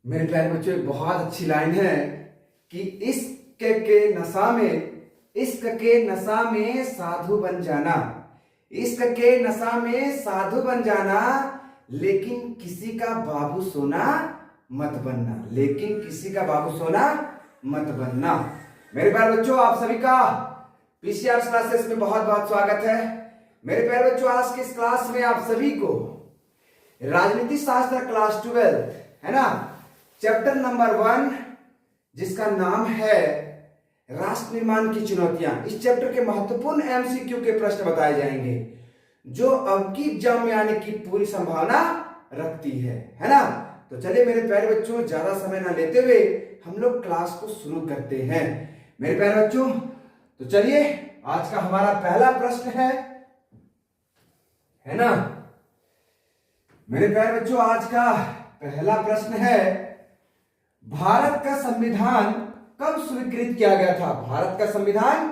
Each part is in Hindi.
मेरे प्यारे बच्चों, एक बहुत अच्छी लाइन है कि इश्क के नशा में साधु बन जाना, इश्क के नशा में साधु बन जाना, लेकिन किसी का बाबू सोना मत बनना, लेकिन किसी का बाबू सोना मत बनना। मेरे प्यारे बच्चों, आप सभी का पीसीआर क्लासेस में बहुत बहुत स्वागत है। मेरे प्यारे बच्चों, आज की इस क्लास में आप सभी को राजनीति शास्त्र क्लास 12 है ना, चैप्टर नंबर 1 जिसका नाम है राष्ट्र निर्माण की चुनौतियां, इस चैप्टर के महत्वपूर्ण एमसीक्यू के प्रश्न बताए जाएंगे जो अब की एग्जाम में आने की पूरी संभावना रखती है ना। तो चलिए मेरे प्यारे बच्चों, ज्यादा समय ना लेते हुए हम लोग क्लास को शुरू करते हैं। मेरे प्यारे बच्चों, तो चलिए आज का हमारा पहला प्रश्न है ना। मेरे प्यारे बच्चों, आज का पहला प्रश्न है, भारत का संविधान कब स्वीकृत किया गया था? भारत का संविधान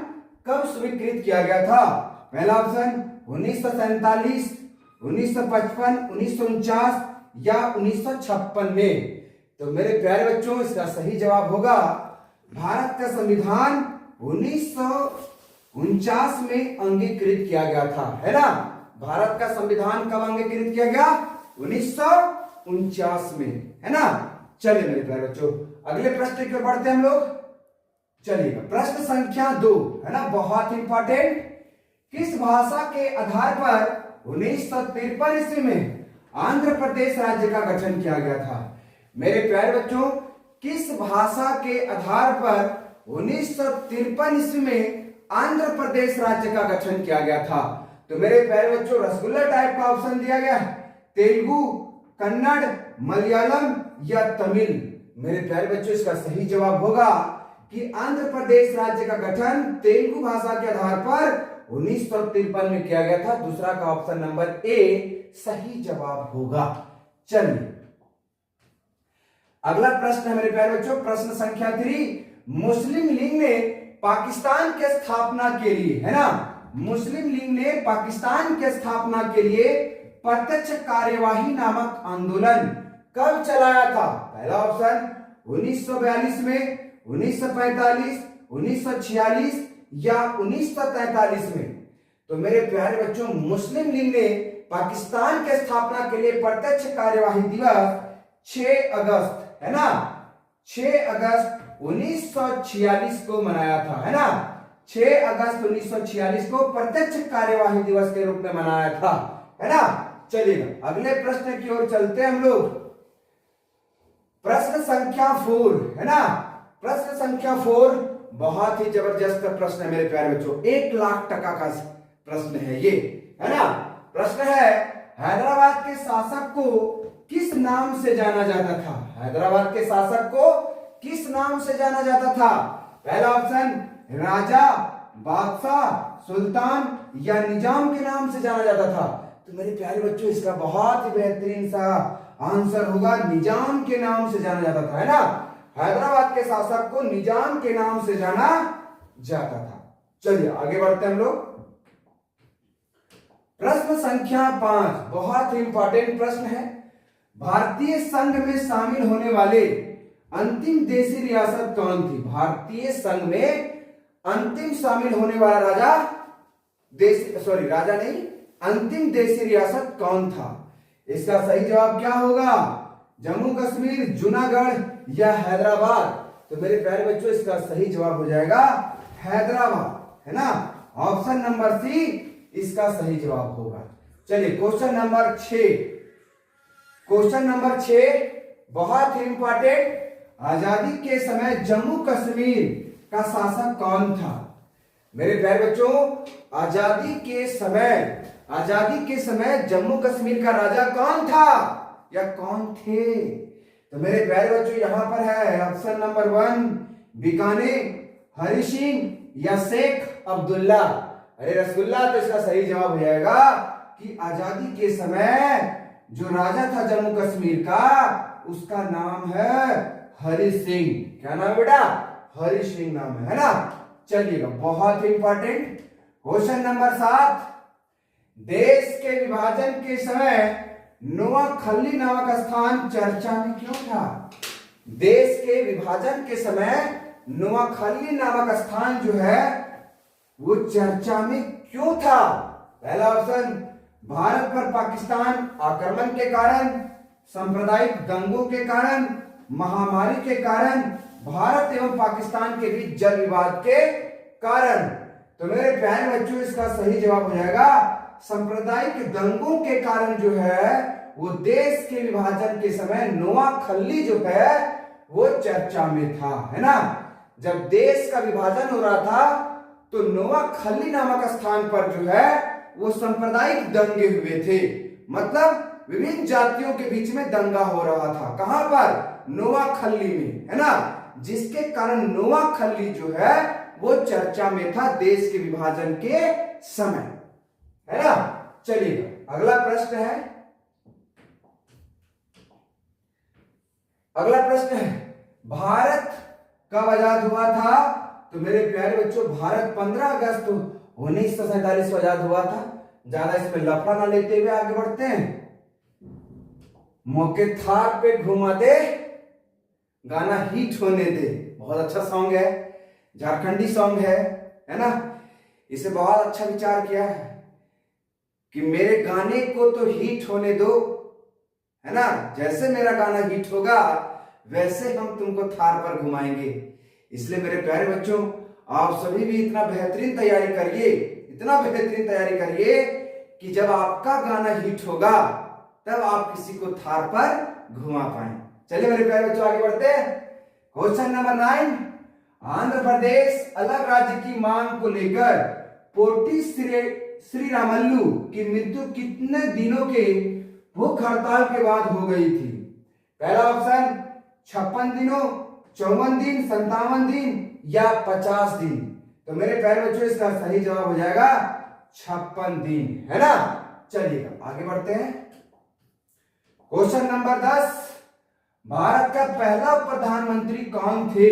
कब स्वीकृत किया गया था? पहला ऑप्शन 1947, 1955, 1949 या 1956 में। तो मेरे प्यारे बच्चों, इसका सही जवाब होगा भारत का संविधान 1949 में अंगीकृत किया गया था, है ना। भारत का संविधान कब अंगीकृत किया गया? 1949 में, है ना। चलिए मेरे प्यारे बच्चों, अगले प्रश्न की ओर बढ़ते हैं हम लोग। चलिए प्रश्न संख्या 2 है ना, बहुत इंपॉर्टेंट। किस भाषा के आधार पर 1953 ईस्वी में आंध्र प्रदेश राज्य का गठन किया गया था? मेरे प्यारे बच्चों, किस भाषा के आधार पर 1953 ईस्वी में आंध्र प्रदेश राज्य का गठन किया गया था? तो मेरे प्यारे बच्चों, रसगुल्ला टाइप का ऑप्शन दिया गया है, तेलुगु, कन्नड़, मलयालम या तमिल। मेरे प्यारे बच्चों, इसका सही जवाब होगा कि आंध्र प्रदेश राज्य का गठन तेलुगु भाषा के आधार पर 1953 में किया गया था। दूसरा का ऑप्शन नंबर ए सही जवाब होगा। चलिए अगला प्रश्न है मेरे प्यारे बच्चों, प्रश्न संख्या 3। मुस्लिम लीग ने पाकिस्तान के स्थापना के लिए, है ना, मुस्लिम लीग ने पाकिस्तान के स्थापना के लिए प्रत्यक्ष कार्यवाही नामक आंदोलन कब चलाया था? पहला ऑप्शन 1942 में, 1945, 1946 या 1943 में। तो मेरे प्यारे बच्चों, मुस्लिम लीग ने पाकिस्तान के स्थापना के लिए प्रत्यक्ष कार्यवाही दिवस 6 अगस्त, है ना, 6 अगस्त 1946 को मनाया था, है ना। 6 अगस्त 1946 को प्रत्यक्ष कार्यवाही दिवस के रूप में मनाया था, है ना। चलिए अगले प्रश्न की ओर चलते हैं हम लोग। प्रश्न संख्या 4 है ना, प्रश्न संख्या 4 बहुत ही जबरदस्त प्रश्न है मेरे प्यारे बच्चों, 1 लाख टका का प्रश्न है ये, है ना। प्रश्न है, हैदराबाद के शासक को किस नाम से जाना जाता था? हैदराबाद के शासक को किस नाम से जाना जाता था? पहला ऑप्शन राजा, बादशाह, सुल्तान या निजाम के नाम से जाना जाता था? तो मेरे प्यारे बच्चों, इसका बहुत ही बेहतरीन सा आंसर होगा, निजाम के नाम से जाना जाता था, है ना। हैदराबाद के शासक को निजाम के नाम से जाना जाता था। चलिए आगे बढ़ते हैं हम लोग। प्रश्न संख्या 5 बहुत ही इंपॉर्टेंट प्रश्न है। भारतीय संघ में शामिल होने वाले अंतिम देशी रियासत कौन थी? भारतीय संघ में अंतिम शामिल होने वाला राजा नहीं, अंतिम देशी रियासत कौन था? इसका सही जवाब क्या होगा? जम्मू कश्मीर, जूनागढ़ या हैदराबाद? तो मेरे प्यारे बच्चों, इसका सही जवाब हो जाएगा हैदराबाद, है ना। ऑप्शन नंबर सी इसका सही जवाब होगा। चलिए क्वेश्चन नंबर 6, क्वेश्चन नंबर 6 बहुत ही इंपॉर्टेंट। आजादी के समय जम्मू कश्मीर का शासक कौन था? मेरे प्यारे बच्चों, आजादी के समय जम्मू कश्मीर का राजा कौन था या कौन थे? तो मेरे प्यारे बच्चों, यहां पर है ऑप्शन नंबर 1 बीकानेर, हरि सिंह या शेख अब्दुल्ला। अरे रसगुल्ला, तो इसका सही जवाब हो जाएगा कि आजादी के समय जो राजा था जम्मू कश्मीर का, उसका नाम है हरि सिंह। क्या नाम है बेटा? हरि सिंह नाम है ना। चलिएगा, बहुत ही इंपॉर्टेंट क्वेश्चन नंबर 7। देश के विभाजन के समय नोआखली नामक स्थान चर्चा में क्यों था? देश के विभाजन के समय नोआखाली नामक स्थान जो है वो चर्चा में क्यों था? पहला ऑप्शन, भारत पर पाकिस्तान आक्रमण के कारण, सांप्रदायिक दंगों के कारण, महामारी के कारण, भारत एवं पाकिस्तान के बीच जल विवाद के कारण। तो मेरे प्यारे बच्चों, इसका सही जवाब हो जाएगा सांप्रदायिक दंगों के कारण जो है वो देश के विभाजन के समय नोआखली जो है वो चर्चा में था, है ना। जब देश का विभाजन हो रहा था तो नोआखली नामक स्थान पर जो है वो सांप्रदायिक दंगे हुए थे, मतलब विभिन्न जातियों के बीच में दंगा हो रहा था। कहां पर? नोआखली में, है ना, जिसके कारण नोआखली जो है वो चर्चा में था देश के विभाजन के समय, है ना। चलिए अगला प्रश्न है, अगला प्रश्न है भारत कब आजाद हुआ था? तो मेरे प्यारे बच्चों, भारत 15 अगस्त 1947 को आजाद हुआ था। ज्यादा इसमें लफड़ा ना लेते हुए आगे बढ़ते हैं। मौके थार पे घुमा दे, गाना हिट होने दे, बहुत अच्छा सॉन्ग है, झारखंडी सॉन्ग है ना। इसे बहुत अच्छा विचार किया है कि मेरे गाने को तो हिट होने दो, है ना। जैसे मेरा गाना हिट होगा वैसे हम तुमको थार पर घुमाएंगे। इसलिए मेरे प्यारे बच्चों, आप सभी भी इतना बेहतरीन तैयारी करिए, इतना बेहतरीन तैयारी करिए कि जब आपका गाना हिट होगा तब आप किसी को थार पर घुमा पाए। चलिए मेरे प्यारे बच्चों आगे बढ़ते हैं। क्वेश्चन नंबर 9, आंध्र प्रदेश अलग राज्य की मांग को लेकर पोटी श्रीरामल्लू की मृत्यु कितने दिनों के भूख हड़ताल के बाद हो गई थी? पहला ऑप्शन 56 दिनों, 54 दिन, 57 दिन या 50 दिन। तो मेरे प्यारे बच्चों, इसका सही जवाब हो जाएगा 56 दिन, है ना। चलिए आगे बढ़ते हैं। क्वेश्चन नंबर 10, भारत का पहला प्रधानमंत्री कौन थे?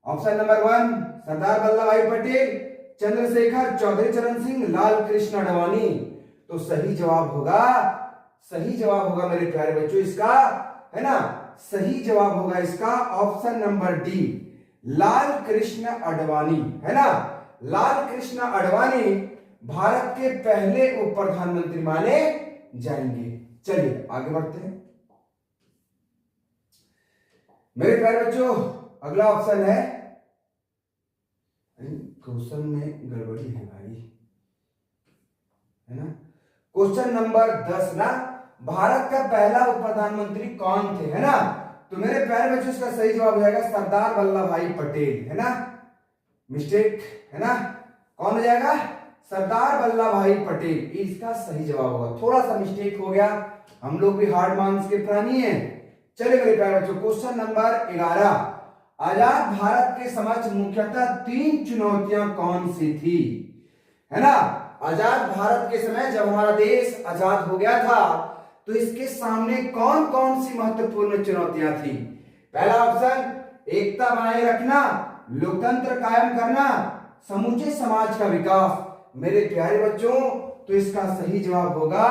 ऑप्शन नंबर 1 सरदार वल्लभ भाई पटेल, चंद्रशेखर चौधरी चरण सिंह, लाल कृष्ण आडवाणी। तो सही जवाब होगा, सही जवाब होगा मेरे प्यारे बच्चों इसका, है ना, सही जवाब होगा इसका option number D, Lal Krishna Advani, है ना। लाल कृष्ण आडवाणी भारत के पहले उप प्रधानमंत्री माने जाएंगे। चलिए आगे बढ़ते हैं मेरे प्यारे बच्चों। अगला ऑप्शन है, क्वेश्चन में गड़बड़ी है भाई, है ना। क्वेश्चन नंबर 10 ना, भारत का पहला उप प्रधानमंत्री कौन थे, है ना। तो मेरे प्यारे बच्चों, इसका सही जवाब हो जाएगा सरदार वल्लभ भाई पटेल, है ना। मिस्टेक, है ना, कौन हो जाएगा? सरदार वल्लभ भाई पटेल, इसका सही जवाब होगा। थोड़ा सा मिस्टेक हो गया, हम लोग भी हार्ड मार्क्स के प्राणी हैं। चलिए मेरे प्यारे बच्चों, क्वेश्चन नंबर 11, आजाद भारत के समक्ष मुख्यतः 3 चुनौतियां कौन सी थी, है ना। आजाद भारत के समय जब हमारा देश आजाद हो गया था तो इसके सामने कौन कौन सी महत्वपूर्ण चुनौतियां थी? पहला ऑप्शन, एकता बनाए रखना, लोकतंत्र कायम करना, समूचे समाज का विकास। मेरे प्यारे बच्चों, तो इसका सही जवाब होगा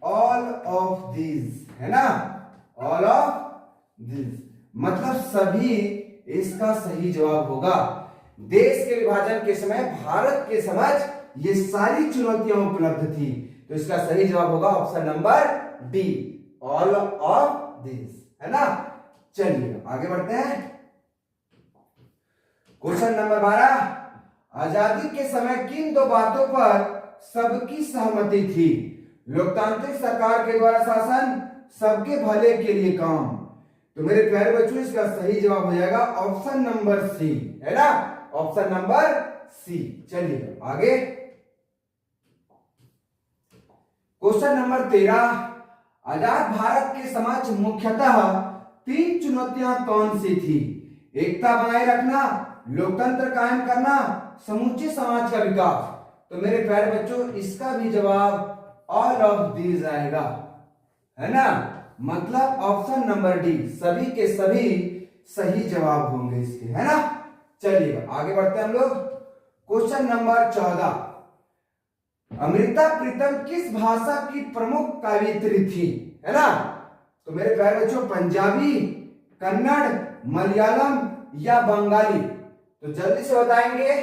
ऑल ऑफ दिस, है ना, ऑल ऑफ दिस, मतलब सभी इसका सही जवाब होगा। देश के विभाजन के समय भारत के समक्ष ये सारी चुनौतियां उपलब्ध थी, तो इसका सही जवाब होगा option number D, all of this, है ना। चलिए आगे बढ़ते हैं। क्वेश्चन नंबर 12, आजादी के समय किन 2 बातों पर सबकी सहमति थी? लोकतांत्रिक सरकार के द्वारा शासन, सबके भले के लिए काम। तो मेरे प्यारे बच्चों, इसका सही जवाब हो जाएगा ऑप्शन नंबर सी, है ना, ऑप्शन नंबर सी। चलिए आगे। क्वेश्चन नंबर 13, आजाद भारत के समक्ष मुख्यतः 3 चुनौतियां कौन सी थी? एकता बनाए रखना, लोकतंत्र कायम करना, समूचे समाज का विकास। तो मेरे प्यारे बच्चों, इसका भी जवाब ऑल ऑफ दीज आएगा, है ना, मतलब ऑप्शन नंबर डी, सभी के सभी सही जवाब होंगे इसके, है ना। चलिए आगे बढ़ते हैं हम लोग। क्वेश्चन नंबर 14, अमृता प्रीतम किस भाषा की प्रमुख कवयित्री थी, है ना। तो मेरे प्यारे बच्चों, पंजाबी, कन्नड़, मलयालम या बंगाली? तो जल्दी से बताएंगे।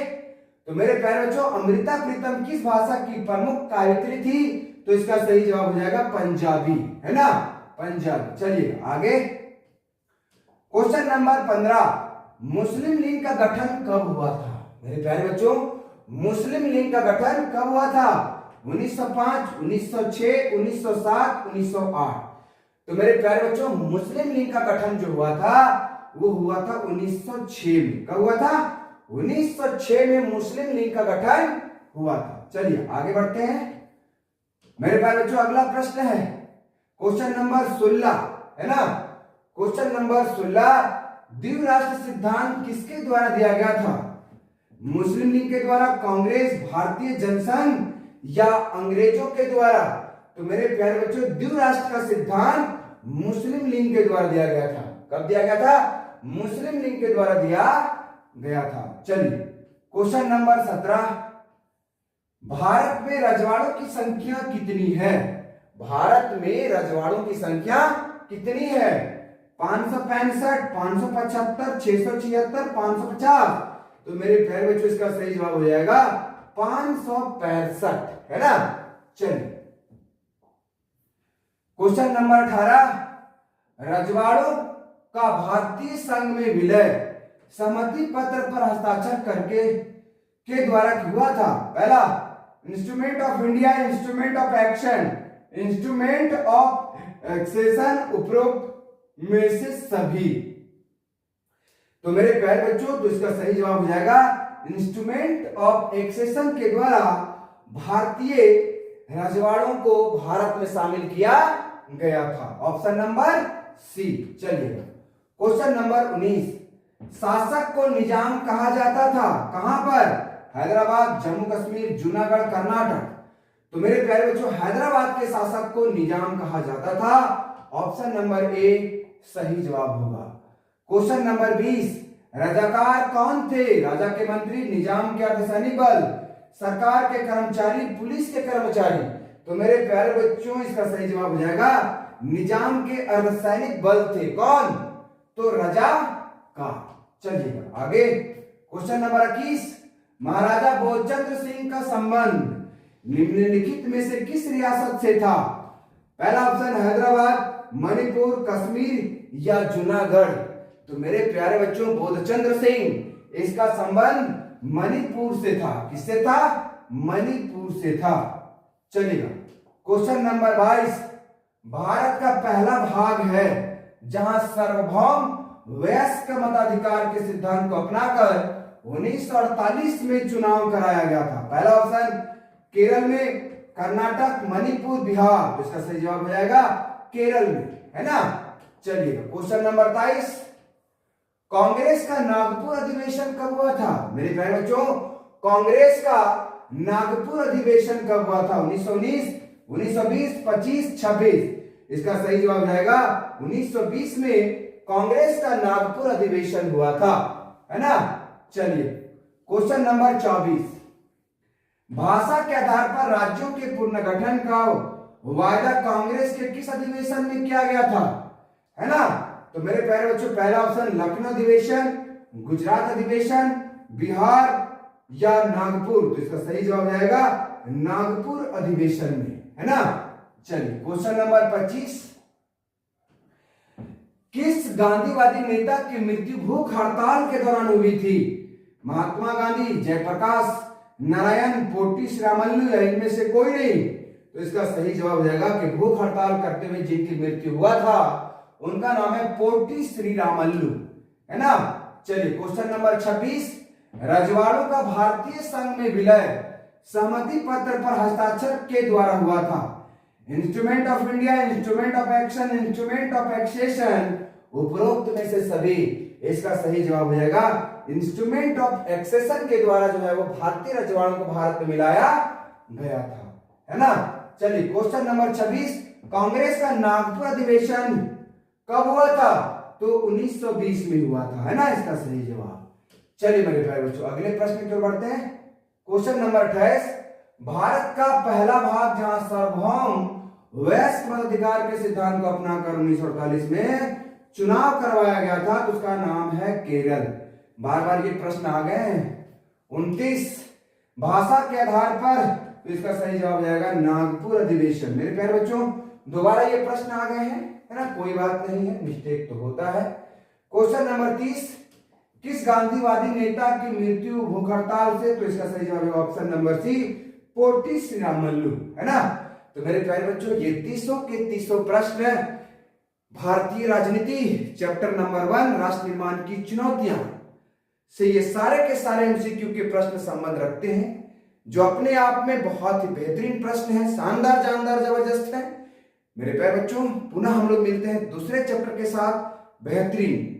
तो मेरे प्यारे बच्चों, अमृता प्रीतम किस भाषा की प्रमुख कवयित्री थी? तो इसका सही जवाब हो जाएगा पंजाबी, है ना, पंजाबी। चलिए आगे, क्वेश्चन नंबर 15, मुस्लिम लीग का गठन कब हुआ था? मेरे प्यारे बच्चों, मुस्लिम लीग का गठन कब हुआ था? 1905, 1906, 1907, 1908? तो मेरे प्यारे बच्चों, मुस्लिम लीग का गठन जो हुआ था वो हुआ था 1906 में। कब हुआ था? 1906 में मुस्लिम लीग का गठन हुआ था। चलिए आगे बढ़ते हैं। मेरे प्यारे बच्चों, अगला प्रश्न है क्वेश्चन नंबर 16, है ना। क्वेश्चन नंबर 16, द्विराष्ट्र सिद्धांत किसके द्वारा दिया गया था? मुस्लिम लीग के द्वारा, कांग्रेस, भारतीय जनसंघ या अंग्रेजों के द्वारा? तो मेरे प्यारे बच्चों, द्विराष्ट्र का सिद्धांत मुस्लिम लीग के द्वारा दिया गया था। कब दिया गया था? मुस्लिम लीग के द्वारा दिया गया था। चलिए क्वेश्चन नंबर 17, भारत में रजवाड़ों की संख्या कितनी है? भारत में रजवाड़ों की संख्या कितनी है? 565, 575, 676, 550? तो मेरे प्यारे बच्चों, इसका सही जवाब हो जाएगा 565, है ना। चलिए क्वेश्चन नंबर 18, रजवाड़ों का भारतीय संघ में विलय सहमति पत्र पर हस्ताक्षर करके के द्वारा हुआ था? पहला, instrument of India, instrument of action, instrument of accession, उपरोक्त में से सभी? तो मेरे प्यारे बच्चों, तो इसका सही जवाब हो जाएगा इंस्ट्रूमेंट ऑफ एक्सेशन के द्वारा भारतीय रजवाड़ों को भारत में शामिल किया गया था। Option number C. चलिए क्वेश्चन नंबर 19, शासक को निजाम कहा जाता था? कहां पर? हैदराबाद, जम्मू कश्मीर, जूनागढ़, कर्नाटक? तो मेरे प्यारे बच्चों, हैदराबाद के शासक को निजाम कहा जाता था। ऑप्शन नंबर ए सही जवाब होगा। क्वेश्चन नंबर 20, रजाकार कौन थे? राजा के मंत्री, निजाम के अर्धसैनिक बल, सरकार के कर्मचारी, पुलिस के कर्मचारी? तो मेरे प्यारे बच्चों, इसका सही जवाब हो जाएगा निजाम के अर्धसैनिक बल थे। कौन? तो रजाकार। चलिएगा आगे, क्वेश्चन नंबर 21, महाराजा भोजचंद्र सिंह का संबंध निम्नलिखित में से किस रियासत से था? पहला ऑप्शन हैदराबाद, मणिपुर, कश्मीर या जूनागढ़? तो मेरे प्यारे बच्चों, बोधचंद्र सिंह, इसका संबंध मणिपुर से था। किससे था? मणिपुर से था। चलिएगा क्वेश्चन नंबर 22, भारत का पहला भाग है जहां सार्वभौम वयस्क मताधिकार के सिद्धांत को अपनाकर 1948 में चुनाव कराया गया था। पहला ऑप्शन केरल में, कर्नाटक, मणिपुर, बिहार? तो इसका सही जवाब हो जाएगा केरल में, है ना। चलिए क्वेश्चन नंबर 23, कांग्रेस का नागपुर अधिवेशन कब हुआ था? मेरे प्यारे बच्चों, कांग्रेस का नागपुर अधिवेशन कब हुआ था? 1919, 1920, 25, 26? इसका सही जवाब हो जाएगा 1920 में कांग्रेस का नागपुर अधिवेशन हुआ था, है ना। चलिए क्वेश्चन नंबर 24, भाषा के आधार पर राज्यों के पुनर्गठन का वायदा कांग्रेस के किस अधिवेशन में किया गया था? है ना। तो मेरे प्यारे बच्चों, पहला ऑप्शन लखनऊ अधिवेशन, गुजरात अधिवेशन, बिहार या नागपुर? तो इसका सही जवाब जाएगा नागपुर अधिवेशन में, है ना। चलिए क्वेश्चन नंबर 25, किस गांधीवादी नेता की मृत्यु भूख हड़ताल के दौरान हुई थी? महात्मा गांधी, जयप्रकाश नारायण, पोटी श्रीरामल्लू या इनमें से कोई नहीं? तो इसका सही जवाब हो जाएगा कि भूख हड़ताल करते हुए जिनकी मृत्यु हुआ था उनका नाम है पोटी श्रीरामल्लू, है ना। चलिए क्वेश्चन नंबर 26, रजवाड़ों का भारतीय संघ में विलय सहमति पत्र पर हस्ताक्षर के द्वारा हुआ था? Instrument of India, instrument of action, instrument of accession, उपरोक्त में से सभी? इसका सही जवाब हो जाएगा इंस्ट्रूमेंट ऑफ एक्सेशन के द्वारा जो है वो भारतीय रजवाड़ों को भारत में मिलाया गया था, है ना। चलिए क्वेश्चन नंबर 26, कांग्रेस का नागपुर अधिवेशन कब हुआ था? तो 1920 में हुआ था, है ना, इसका सही जवाब। चलिए मेरे प्यारे बच्चों, अगले प्रश्न की ओर बढ़ते हैं। क्वेश्चन नंबर 28, भारत का पहला भाग जहां सार्वभौम वयस्क मताधिकार के सिद्धांत को अपनाकर 1948 में चुनाव करवाया गया था तो उसका नाम है केरल। बार बार ये प्रश्न आ गए हैं। 29 भाषा के आधार पर, तो इसका सही जवाब हो जाएगा नागपुर अधिवेशन। मेरे प्यारे बच्चों दोबारा ये प्रश्न आ गए हैं, है ना, कोई बात नहीं है, मिस्टेक तो होता है। क्वेश्चन नंबर 30, किस गांधीवादी नेता की मृत्यु भूख हड़ताल से, तो इसका सही जवाब है ऑप्शन नंबर सी, पोटी श्रीरामल्लू, है ना। तो मेरे प्यारे बच्चों ये 30 के 30 प्रश्न भारतीय राजनीति चैप्टर नंबर 1 राष्ट्र निर्माण की चुनौतियां से ये सारे के सारे एमसीक्यू के प्रश्न संबंध रखते हैं, जो अपने आप में बहुत ही बेहतरीन प्रश्न है, शानदार, जानदार, जबरदस्त है। मेरे प्यारे बच्चों पुनः हम लोग मिलते हैं दूसरे चैप्टर के साथ बेहतरीन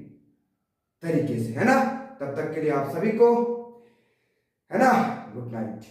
तरीके से, है ना। तब तक के लिए आप सभी को, है ना, गुड नाइट।